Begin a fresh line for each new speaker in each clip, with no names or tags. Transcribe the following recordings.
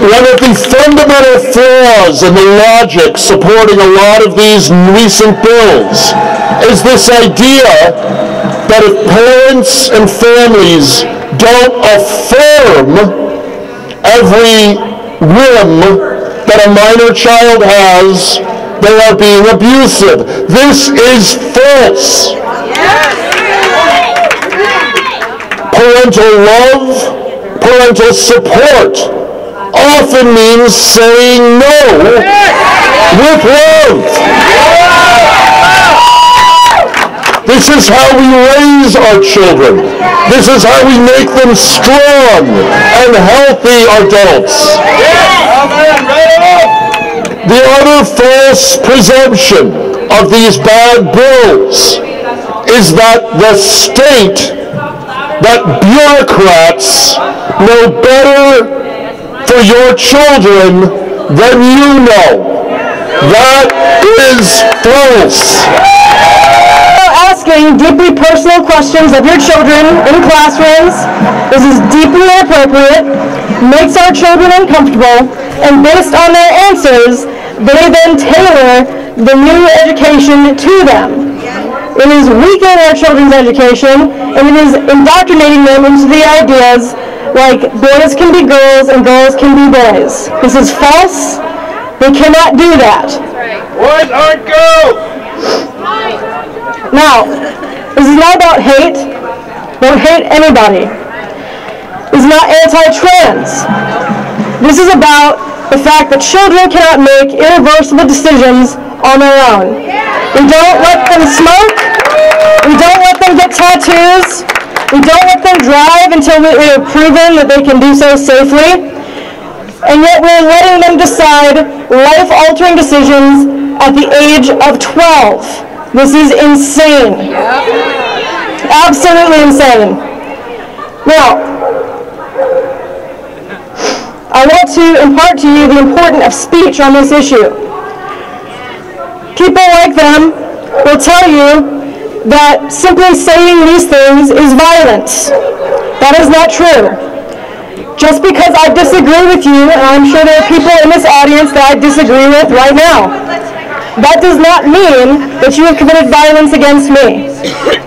One of the fundamental flaws in the logic supporting a lot of these recent bills is this idea that if parents and families don't affirm every whim that a minor child has, they are being abusive. This is false. Parental love, parental support often means saying no with love. This is how we raise our children. This is how we make them strong and healthy adults. The other false presumption of these bad bills is that the state, that bureaucrats know better for your children than you know. That is false.
Asking deeply personal questions of your children in classrooms. This is deeply inappropriate, makes our children uncomfortable, and based on their answers, they then tailor the new education to them. It is weakening our children's education, and it is indoctrinating them into the ideas like boys can be girls and girls can be boys. This is false. They cannot do that.
Boys aren't girls!
Now, this is not about hate. Don't hate anybody. This is not anti-trans. This is about the fact that children cannot make irreversible decisions on their own. We don't let them smoke. We don't let them get tattoos. We don't let them drive until we have proven that they can do so safely. And yet we're letting them decide life-altering decisions at the age of 12. This is insane. Absolutely insane. Now, I want to impart to you the importance of speech on this issue. People like them will tell you that simply saying these things is violence. That is not true. Just because I disagree with you, and I'm sure there are people in this audience that I disagree with right now, that does not mean that you have committed violence against me.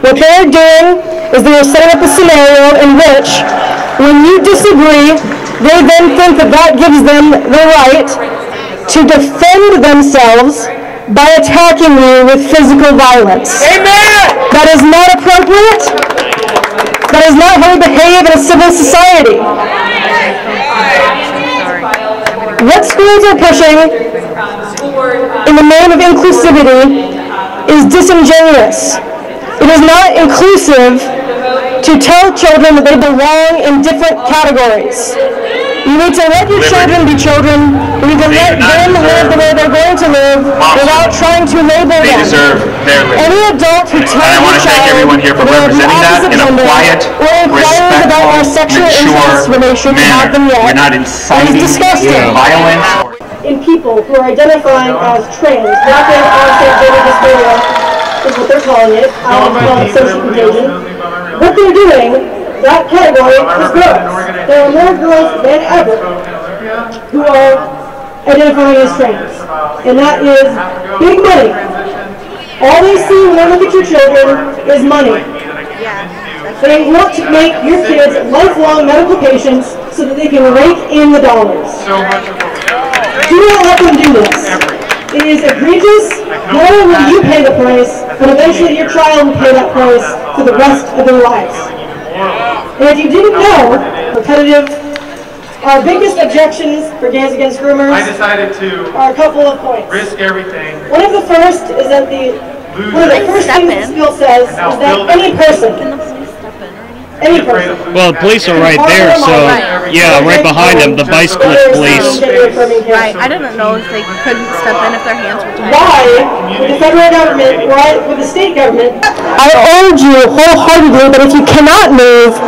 What they are doing is they are setting up a scenario in which, when you disagree, they then think that that gives them the right to defend themselves by attacking you with physical violence.
Amen!
That is not appropriate. That is not how we behave in a civil society. What schools are pushing in the name of inclusivity is disingenuous. It is not inclusive to tell children that they belong in different categories. You need to let your children be children. You need to let them live the way they're going to live without trying to label them.
They deserve their liberty.
Any adult who tells
And I want to thank everyone here for representing that in a quiet, respectful, mature manner. We're not inciting violence.
In people who are identifying as trans, rapid onset gender dysphoria is what they're calling it. I would call it social contagion. What they're doing, that category is girls. There are more girls than ever who are identifying as trans. And that is big money. All they see when they look at your children is money. They want to make your kids lifelong medical patients so that they can rake in the dollars. Do not let them do this. It is egregious. Not only will you pay the price, but eventually your child will pay that price for the rest of their lives. And if you didn't know, our biggest objections for Gays Against Groomers are a couple of points.
Risk everything.
One of the first is that one of the first things this bill says is that any person.
Well, the police are right there, so yeah, right behind them, the bicyclist police.
Right, I didn't know if they couldn't step in if their hands were tied.
Why, with the federal government, why with the state government, I urge you wholeheartedly that if you cannot move,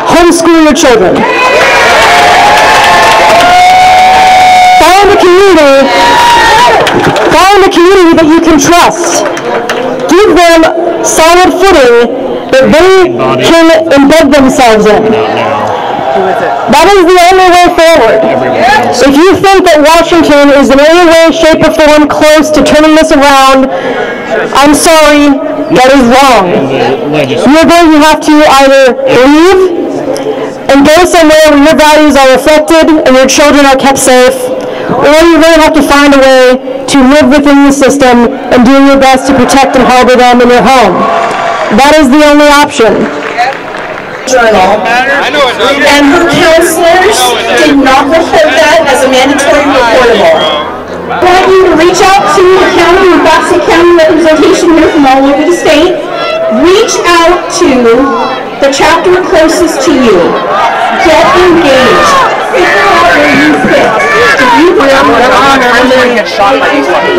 homeschool your children. Find a community that you can trust. Give them solid footing that they can embed themselves in. That is the only way forward. If you think that Washington is in any way, shape, or form close to turning this around, I'm sorry, that is wrong. You're going to have to either leave and go somewhere where your values are reflected and your children are kept safe, or you're going to have to find a way to live within the system and do your best to protect and harbor them in your home. That is the only option.
Journal, and her counselors did not report that as a mandatory reportable. I want you to reach out to the county. We've got some county representation here from all over the state. Reach out to the chapter closest to you. Get engaged. Figure out where you fit. Do you bring
Get shot by these ones.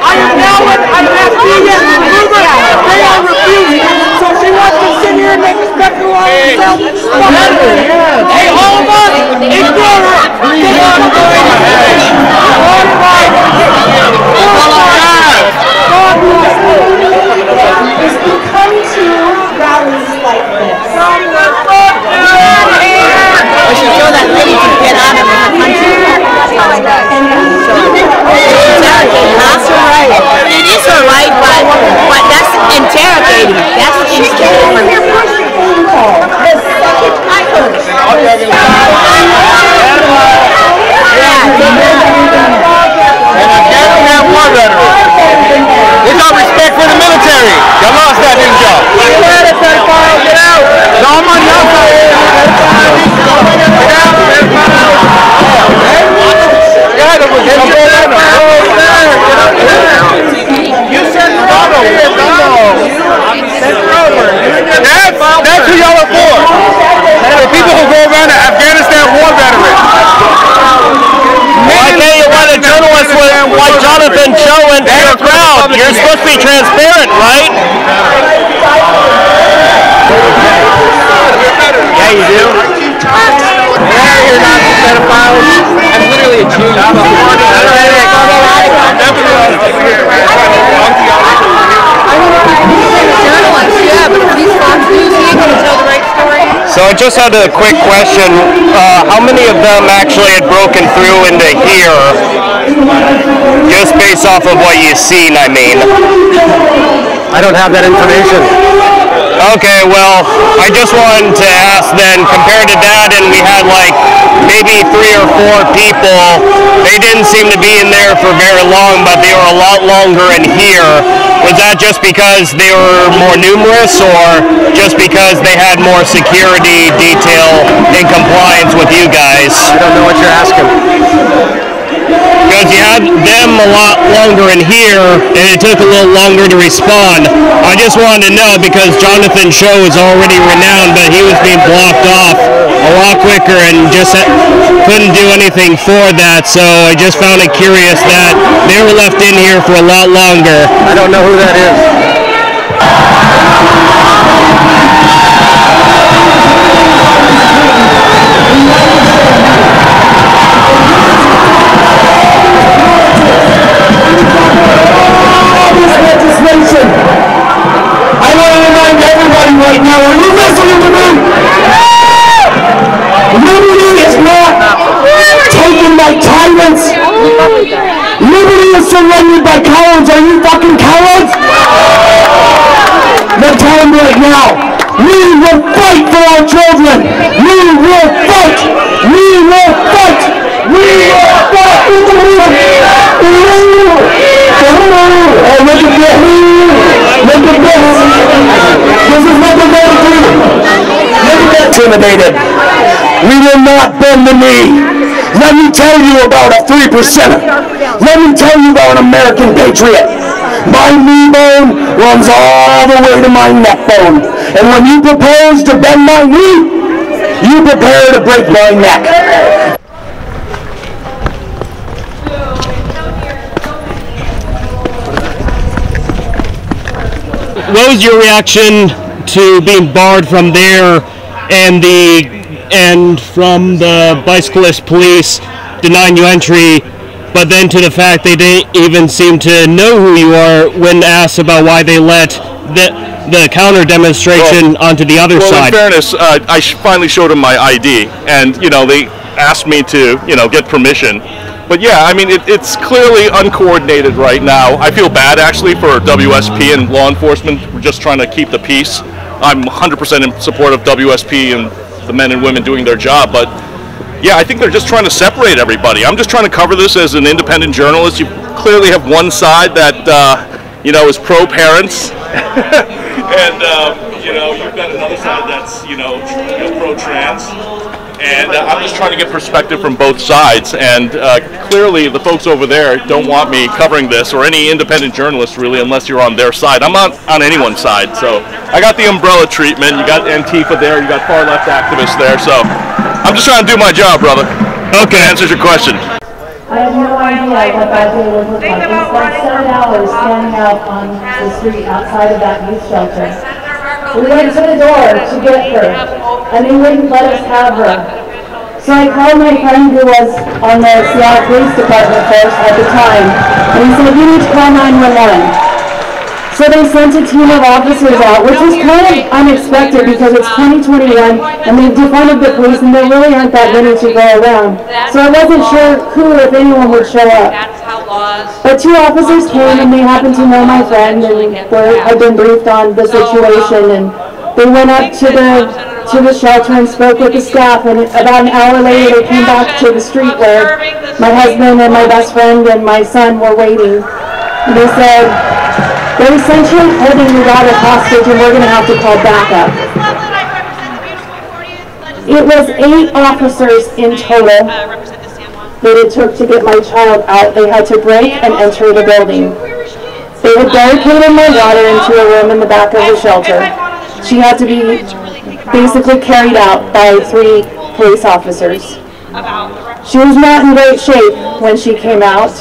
I am now an affiliation mover. They are refusing. So she wants to sit here and make a spectacle of herself. Hey, all of us, ignore her. Get on the way.
is to come to rallies like this.
We should show that lady to get out of her country. That's her right. It is her right, but that's interrogating. That's interrogating.
The second I heard.
And Afghanistan war veterans. They got respect for the military. Y'all lost that, didn't y'all? Get out. No, I'm on the outside. That's who y'all are for. The people who go around the Afghanistan war veterans.
Why can't you let a journalist like Jonathan Cho into your crowd? You're supposed to be transparent, right?
Yeah, you do. Yeah, you're not pedophiles. I'm literally a Jew.
So I just had a quick question. How many of them actually had broken through into here? Just based off of what you've seen, I mean.
I don't have that information.
Okay, well, I just wanted to ask then, compared to that, and we had like maybe 3 or 4 people, they didn't seem to be in there for very long, but they were a lot longer in here. Was that just because they were more numerous, or just because they had more security detail in compliance with you guys?
I don't know what you're asking.
because you had them a lot longer in here, and it took a little longer to respond. I just wanted to know, because Jonathan's show is already renowned, but he was being blocked off a lot quicker and just couldn't do anything for that, so I just found it curious that they were left in here for a lot longer.
I don't know who that is.
Legislation. I want to remind everybody right now, are you listening to me? Liberty is not taken by tyrants. Liberty is surrendered by cowards. Are you fucking cowards? Then tell them right now. We will fight for our children. We will fight. We will fight. We will fight. Oh, look at this. Look at this. This is what we're going to do. Look at that. Intimidated. We will not bend the knee. Let me tell you about a 3%er. Let me tell you about an American patriot. My knee bone runs all the way to my neck bone. And when you propose to bend my knee, you prepare to break my neck.
What was your reaction to being barred from there and from the bicyclist police denying you entry, but then to the fact they didn't even seem to know who you are when asked about why they let the counter demonstration onto the other side?
Well, in fairness, I finally showed them my ID, and they asked me to get permission. But yeah, I mean, it's clearly uncoordinated right now. I feel bad actually for WSP and law enforcement. We're just trying to keep the peace. I'm 100% in support of WSP and the men and women doing their job, but yeah, I think they're just trying to separate everybody. I'm just trying to cover this as an independent journalist. You clearly have one side that is pro-parents, and you've got another side that's pro-trans. And I'm just trying to get perspective from both sides, and clearly the folks over there don't want me covering this, or any independent journalist really, unless you're on their side. I'm not on anyone's side, so I got the umbrella treatment. You got Antifa there, you got far left activists there, so I'm just trying to do my job, brother. Okay, answers your question.
I have no idea what that day would look like. We spent 7 hours standing out on the street outside of that youth shelter. We went to the door to get her, and they wouldn't let us have her. So I called my friend who was on the Seattle Police Department force at the time, and he said, you need to call 911. So they sent a team of officers out, which was kind of unexpected because it's 2021, and they've defunded the police, and there really aren't that many to go around. So I wasn't sure who, if anyone, would show up. But 2 officers came, and they happened to know my friend, and had been briefed on the situation, and they went up to the shelter and spoke with the staff, and about an hour later they came back to the street where my husband and my best friend and my son were waiting. And they said, they're essentially holding your daughter hostage, and we're going to have to call backup. It was 8 officers in total that it took to get my child out. They had to break and enter the building. They had barricaded my daughter into a room in the back of the shelter. She had to be basically carried out by 3 police officers. She was not in great shape when she came out.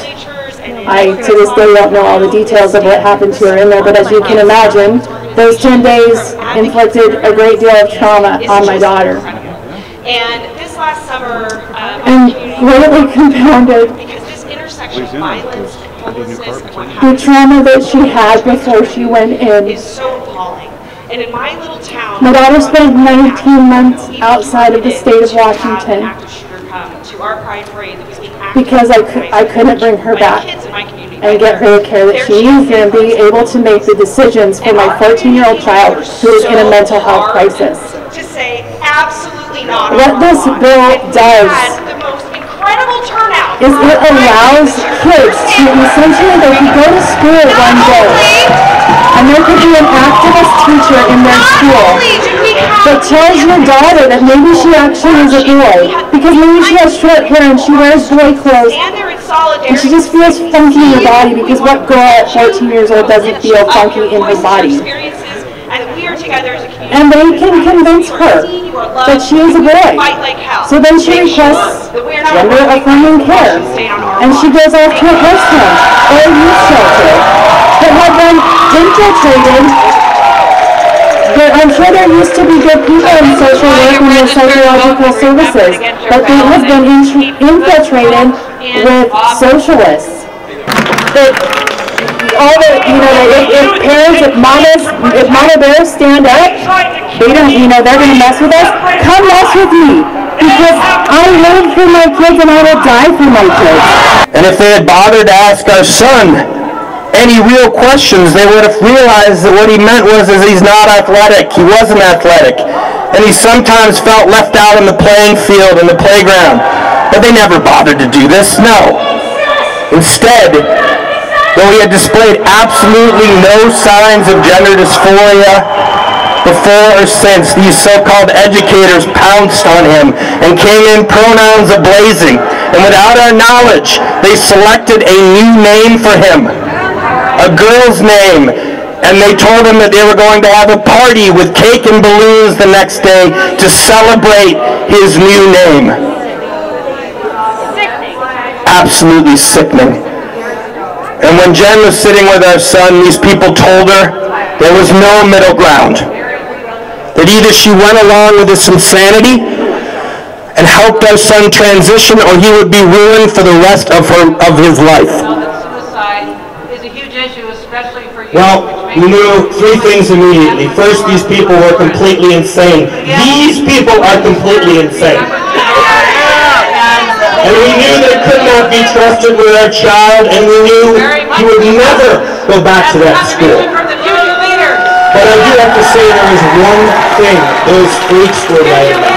I, to this day, don't know all the details of what happened to her in there, but as you can imagine, those 10 days inflicted a great deal of trauma on my daughter.
And this last summer,
and greatly compounded the trauma that she had before she went in.
Is so appalling. And in my little town,
my daughter spent 19 months outside of the state of Washington because I couldn't bring her back and get her the care that she needs and be able to make the decisions for my 14-year-old child who is in a mental health crisis.
To say absolutely not.
What this bill does is it allows kids to essentially, they could go to school one day and there could be an activist teacher in their school that tells your daughter that maybe she actually is a boy because maybe she has short hair and she wears boy clothes
solidarity.
And she just feels funky in her body, because what girl at 14 years old doesn't feel funky in her body?
And we are together as a community.
And they can convince her that she is a boy. So then she requests gender-affirming care. And she goes off to a host home or a youth shelter that have been infiltrated. I'm sure there used to be good people in social work and in sociological services, but they have been infiltrated with socialists. All the, if parents, if mama bears stand up, they don't, they're going to mess with us. Come mess with me, because I live for my kids and I will die for my kids.
And if they had bothered to ask our son any real questions, they would have realized that what he meant was he's not athletic. He wasn't athletic. And he sometimes felt left out in the playing field, in the playground. But they never bothered to do this, no. Instead, though he had displayed absolutely no signs of gender dysphoria before or since, these so-called educators pounced on him and came in pronouns ablazing. And without our knowledge, they selected a new name for him, a girl's name, and they told him that they were going to have a party with cake and balloons the next day to celebrate his new name. Absolutely sickening. And when Jen was sitting with our son, these people told her there was no middle ground. That either she went along with this insanity and helped our son transition, or he would be ruined for the rest of his life.
Suicide is a huge issue, especially for you.
Well, we knew three things immediately. First, these people were completely insane. These people are completely insane. And we knew they could not be trusted with our child, and we knew he would never go back to that school. But I do have to say there is one thing those freaks were right about.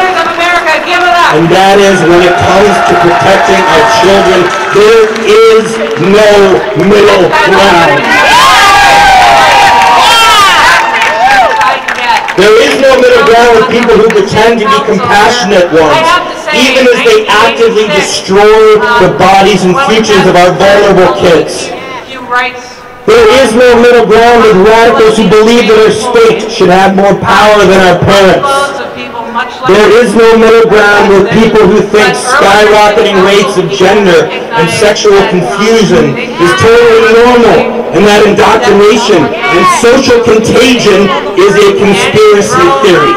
And that is, when it comes to protecting our children, there is no middle ground. There is no middle ground with people who pretend to be compassionate ones, even as they actively destroy the bodies and futures of our vulnerable kids. There is no middle ground with radicals who believe that our state should have more power than our parents. There is no middle ground with people who think skyrocketing rates of gender and sexual confusion is totally normal, and that indoctrination and social contagion is a conspiracy theory.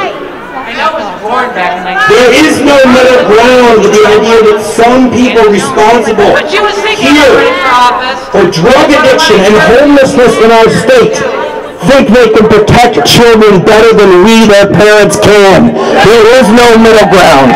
There is no middle ground with the idea that some people responsible here for drug addiction and homelessness in our state think they can protect children better than we, their parents, can. There is no middle ground.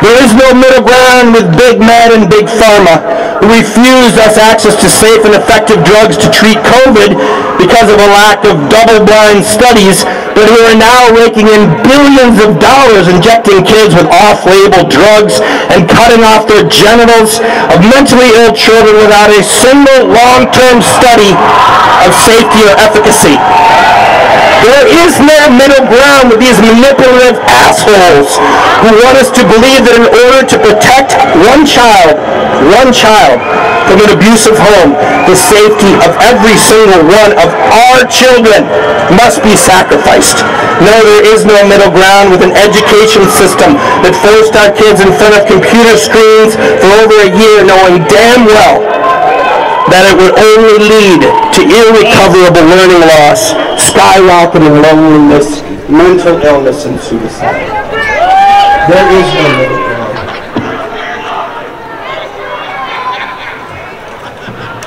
There is no middle ground with big med and big pharma who refused us access to safe and effective drugs to treat COVID because of a lack of double-blind studies, but who are now raking in billions of dollars injecting kids with off-label drugs and cutting off their genitals of mentally ill children without a single long-term study of safety or efficacy. There is no middle ground with these manipulative assholes who want us to believe that in order to protect one child from an abusive home, the safety of every single one of our children must be sacrificed. No, there is no middle ground with an education system that forced our kids in front of computer screens for over a year, knowing damn well that it would only lead to irrecoverable learning loss, skyrocketing loneliness, mental illness, and suicide. There is no middle ground.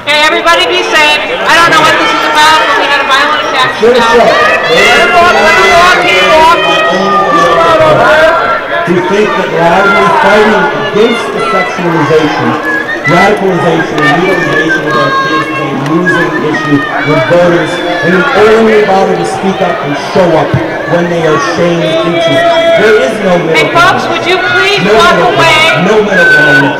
Okay, everybody be safe. I don't know what this is about, but we had a violent attack.
Who think that loudly fighting against the sexualization, radicalization, and utilization of our kids is a losing issue with voters, and who only bother to speak up and show up when they are shamed into it. There is no middle ground.
Hey folks, would you please walk away?
No middle ground.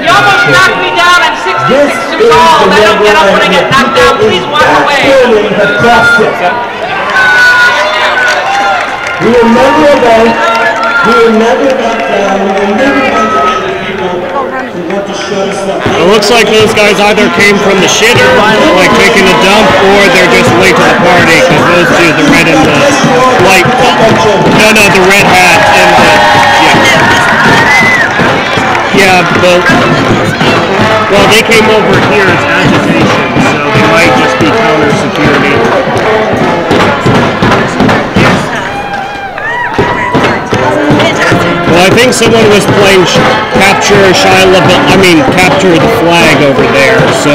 You almost knocked me down. I'm 66 years old. I don't get up when I get knocked down. Please walk away.
We will never obey. We will never back down. We will never bunch of people
It looks like those guys either came from the shitter, like taking a dump, or they're just late to the party, because those two, the red and the white, no, the red hat and the, well, they came over here as agitation, so they might just be counter security. Well, I think someone was playing capture capture the flag over there, so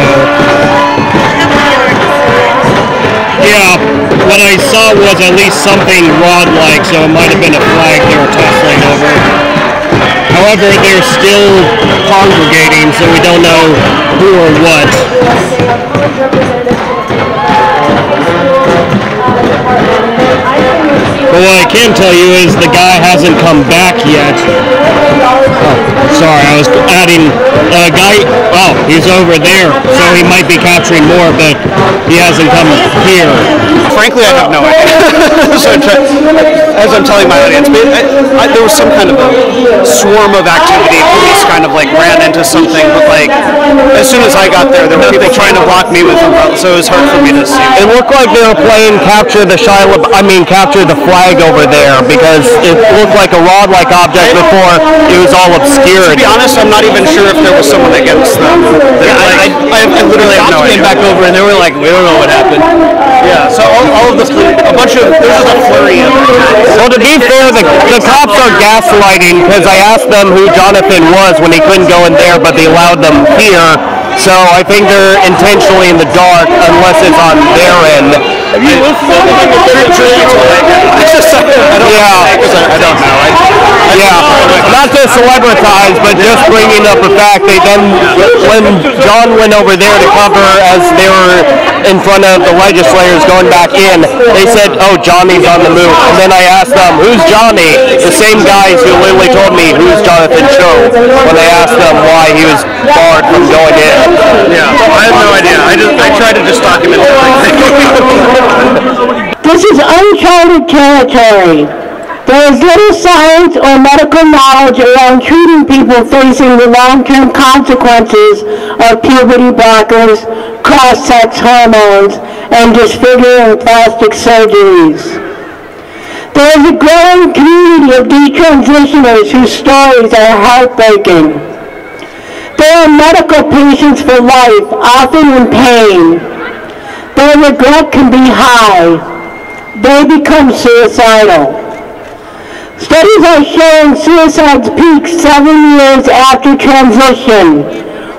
yeah, what I saw was at least something rod-like, so it might have been a flag they were tussling over. However, they're still congregating, so we don't know who or what. But what I can tell you is the guy hasn't come back yet. Oh, sorry, I was adding a guy. Oh, he's over there, so he might be capturing more, but he hasn't come here.
Frankly, I have no idea. So as I'm telling my audience, there was some kind of a swarm of activity. Police kind of like ran into something, but like as soon as I got there, there were people trying to block me with umbrellas, so it was hard for me to see.
It looked like they were playing capture the flag over there, because it looked like a rod-like object before it was all obscured.
To be honest, I'm not even sure if there was someone against them. I literally have no idea.
Came back over and they were like, we don't know what happened.
Yeah, so all of the there's just a flurry of attacks.
Well, to be fair, the cops are gaslighting, because I asked them who Jonathan was when he couldn't go in there, but they allowed them here. So I think they're intentionally in the dark, unless it's on their end.
Have you listened to anything with their I don't know.
Not to celebritize, but just bringing up the fact they then, when John went over there to cover as they were in front of the legislators going back in, they said, oh, Johnny's on the move. And then I asked them, who's Johnny? The same guys who literally told me who's Jonathan Cho when they asked them why he was barred from going in.
Yeah, I have no idea. I tried to just document everything.
This is uncharted territory. There is little science or medical knowledge around treating people facing the long-term consequences of puberty blockers, cross-sex hormones, and disfiguring plastic surgeries. There is a growing community of detransitioners whose stories are heartbreaking. There are medical patients for life, often in pain. Their regret can be high. They become suicidal. Studies are showing suicides peak 7 years after transition,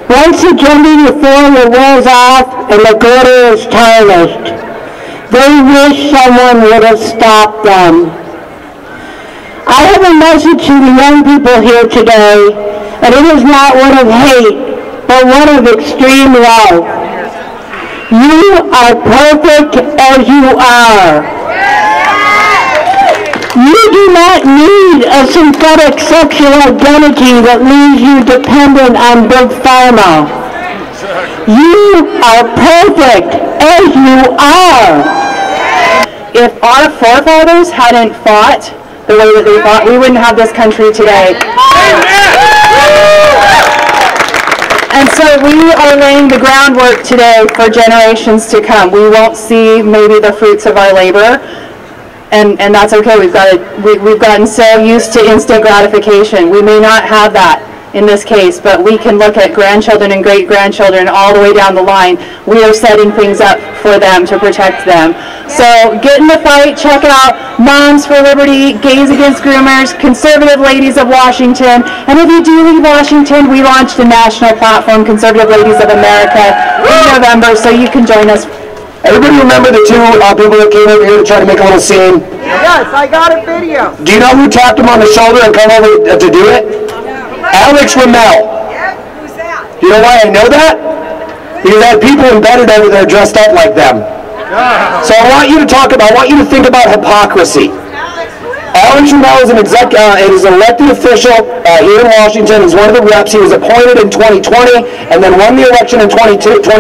once the gender euphoria wears off and the glitter is tarnished. They wish someone would have stopped them. I have a message to the young people here today, and it is not one of hate, but one of extreme love. You are perfect as you are. You do not need a synthetic sexual identity that leaves you dependent on Big Pharma. You are perfect as you are.
If our forefathers hadn't fought the way that they fought, we wouldn't have this country today. And so we are laying the groundwork today for generations to come. We won't see maybe the fruits of our labor. And that's okay. We've gotten so used to instant gratification. We may not have that in this case, but we can look at grandchildren and great-grandchildren all the way down the line. We are setting things up for them to protect them. So get in the fight. Check out Moms for Liberty, Gays Against Groomers, Conservative Ladies of Washington. And if you do leave Washington, we launched a national platform, Conservative Ladies of America, in November, so you can join us.
Everybody remember the two people that came over here to try to make a little scene?
Yes, I got a video.
Do you know who tapped him on the shoulder and come over to do it? Alex Ramel.
Who's that?
You know why I know that? Because I had people embedded over there dressed up like them. So I want you to think about hypocrisy. Alex Ramel is an elected official here in Washington. He's one of the reps. He was appointed in 2020 and then won the election in 2022.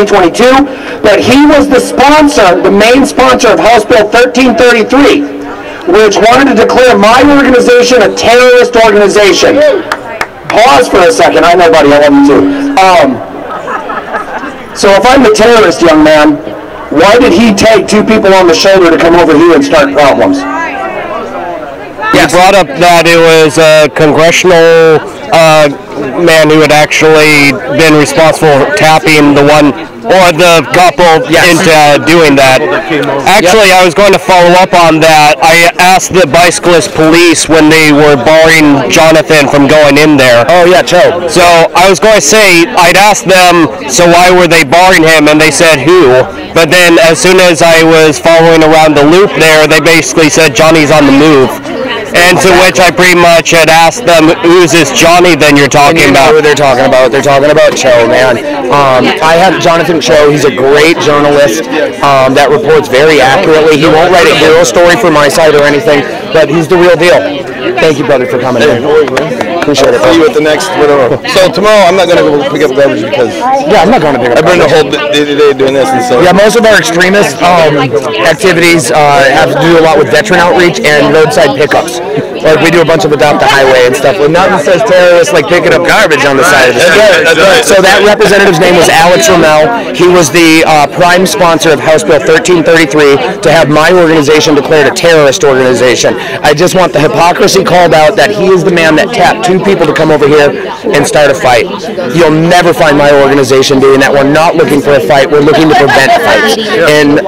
But he was the sponsor, the main sponsor of House Bill 1333, which wanted to declare my organization a terrorist organization. pause for a second. I know, buddy, I love you too. So if I'm the terrorist, young man, why did he take two people on the shoulder to come over here and start problems?
You brought up that it was a congressional man who had actually been responsible for tapping the one or the couple into doing that. Actually, I was going to follow up on that. I asked the bicyclist police when they were barring Jonathan from going in there.
Oh yeah, Joe.
So I was going to say, I'd asked them, so why were they barring him? And they said who. But then as soon as I was following around the loop there, they basically said Johnny's on the move. And to which I pretty much had asked them, who's this Johnny then you're talking about?
Who they're talking about? They're talking about Cho, man. I have Jonathan Cho. He's a great journalist that reports very accurately. He won't write a hero story for my site or anything, but he's the real deal. Thank you, brother, for coming in. Appreciate it.
See you at the next whatever. So tomorrow I'm not going to go pick up garbage because
I'm not going to pick up.
I've been the whole day doing this and so.
Yeah, most of our extremist activities have to do a lot with veteran outreach and roadside pickups. Like we do a bunch of adopt a highway and stuff. Well, nothing says terrorists like picking up garbage on the side of the street.
That's right.
So that representative's name was Alex Ramel. He was the prime sponsor of House Bill 1333 to have my organization declared a terrorist organization. I just want the hypocrisy called out that he is the man that tapped two people to come over here and start a fight. You'll never find my organization doing that. We're not looking for a fight. We're looking to prevent fights. And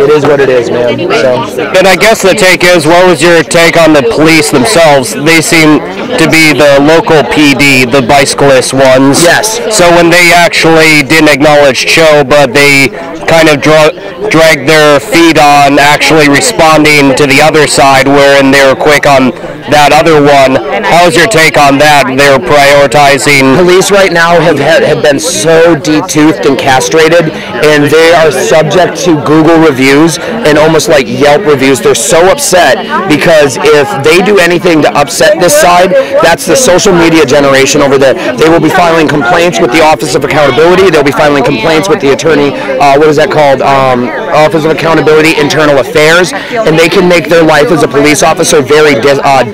it is what it is, man. So.
And I guess the take is, what was your take on the police themselves? They seem to be the local PD, the bicyclist ones.
Yes.
So when they actually didn't acknowledge Cho, but they kind of dragged their feet on actually responding to the other side, wherein they were quick on that other one. How's your take on that? They're prioritizing.
Police right now have been so de-toothed and castrated, and they are subject to Google reviews and almost like Yelp reviews. They're so upset because if they do anything to upset this side, that's the social media generation over there. They will be filing complaints with the Office of Accountability. They'll be filing complaints with the attorney, what is that called? Office of Accountability, Internal Affairs, and they can make their life as a police officer very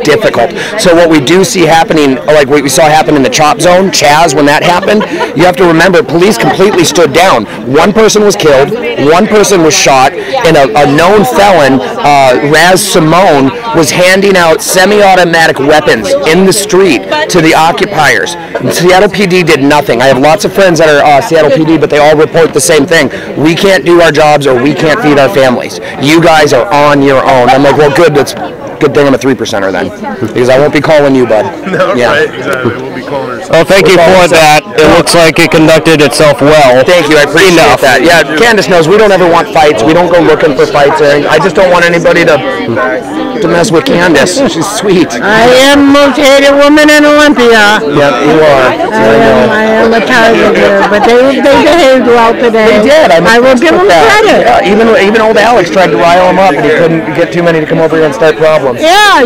difficult. So what we do see happening, like what we saw happen in the chop zone, Chaz, when that happened, you have to remember police completely stood down. One person was killed, one person was shot, and a known felon, Raz Simone, was handing out semi-automatic weapons in the street to the occupiers. Seattle PD did nothing. I have lots of friends that are Seattle PD, but they all report the same thing. We can't do our jobs or we can't feed our families. You guys are on your own. I'm like, well, good. That's good thing I'm a 3%er then, because I won't be calling you, bud.
No, yeah. Right, exactly. We'll be calling ourselves.
Well, thank you for that. It looks like it conducted itself well.
Thank you. I appreciate that. Yeah, Candace knows we don't ever want fights. We don't go looking for fights or anything. I just don't want anybody to mess with Candace. She's sweet.
I am most hated woman in Olympia.
Yep, you are.
I am a target here, but they behaved well today.
They did.
I will give them credit.
Yeah, even old Alex tried to rile him up, and he couldn't get too many to come over here and start problems.
Yeah,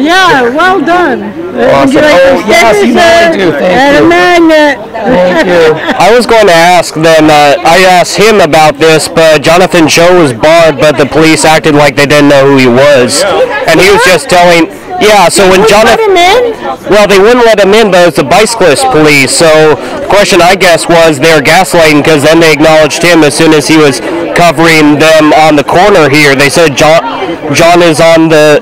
well done.
Awesome. Oh, yes, you really do. Thank
and
you.
a magnet.
Thank you.
I was going to ask then, I asked him about this, but Jonathan Cho was barred, but the police acted like they didn't know who he was. And he was just telling, so when Jonathan, well, they wouldn't let him in, but it's the bicyclist police. So the question, I guess, was they were gaslighting, because then they acknowledged him as soon as he was covering them on the corner here. They said Jonathan is on the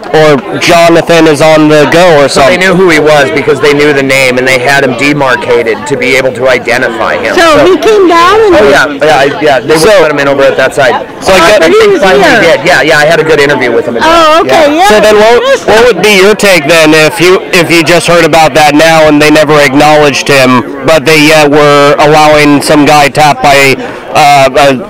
go or something.
So they knew who he was because they knew the name, and they had him demarcated to be able to identify him.
So he came down and...
They would let him in over at that side. So I finally did. Yeah, I had a good interview with him.
Oh, okay, yeah.
So then what would be your take then if you just heard about that now and they never acknowledged him, but they were allowing some guy tapped by a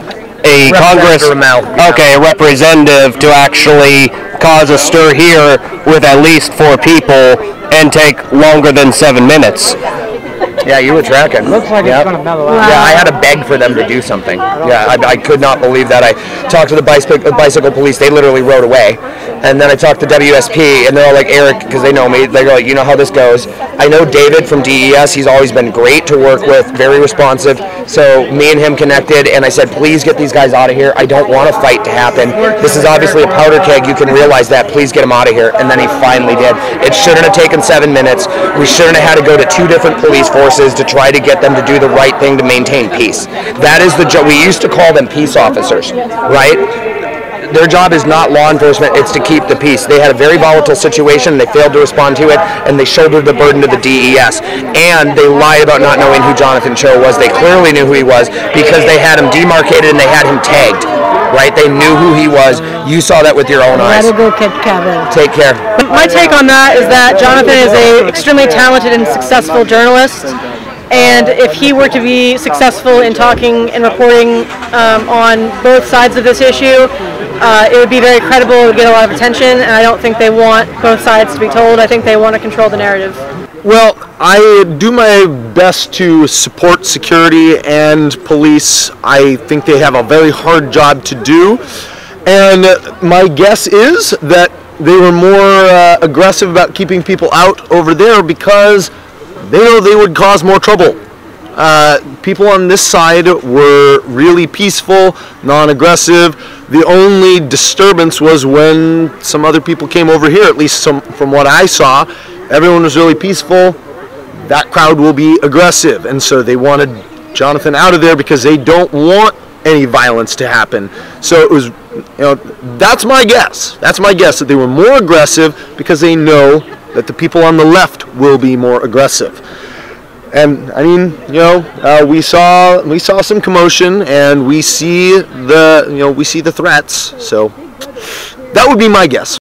representative to actually cause a stir here with at least 4 people and take longer than 7 minutes?
Yeah, you were tracking.
Looks like it's going to mellow out.
Yeah, I had to beg for them to do something. Yeah, I could not believe that. I talked to the bicycle police. They literally rode away. And then I talked to WSP, and they're all like, Eric, because they know me, they're like, you know how this goes. I know David from DES. He's always been great to work with, very responsive. So me and him connected, and I said, please get these guys out of here. I don't want a fight to happen. This is obviously a powder keg. You can realize that. Please get him out of here. And then he finally did. It shouldn't have taken 7 minutes. We shouldn't have had to go to 2 different police forces to try to get them to do the right thing to maintain peace. That is the job. We used to call them peace officers, right? Their job is not law enforcement, it's to keep the peace. They had a very volatile situation, they failed to respond to it, and they shouldered the burden to the DES. And they lied about not knowing who Jonathan Cho was. They clearly knew who he was because they had him demarcated and they had him tagged, right? They knew who he was. You saw that with your own eyes. Take care.
My take on that is that Jonathan is an extremely talented and successful journalist. And if he were to be successful in talking and reporting on both sides of this issue, it would be very credible, it would get a lot of attention, and I don't think they want both sides to be told. I think they want to control the narrative.
Well, I do my best to support security and police. I think they have a very hard job to do, and my guess is that they were more aggressive about keeping people out over there because they know they would cause more trouble. People on this side were really peaceful, non-aggressive. The only disturbance was when some other people came over here, at least from what I saw. Everyone was really peaceful. That crowd will be aggressive, and so they wanted Jonathan out of there because they don't want any violence to happen. So it was, that's my guess. That's my guess, that they were more aggressive because they know that the people on the left will be more aggressive. And I mean, we saw some commotion, and we see the threats. So that would be my guess.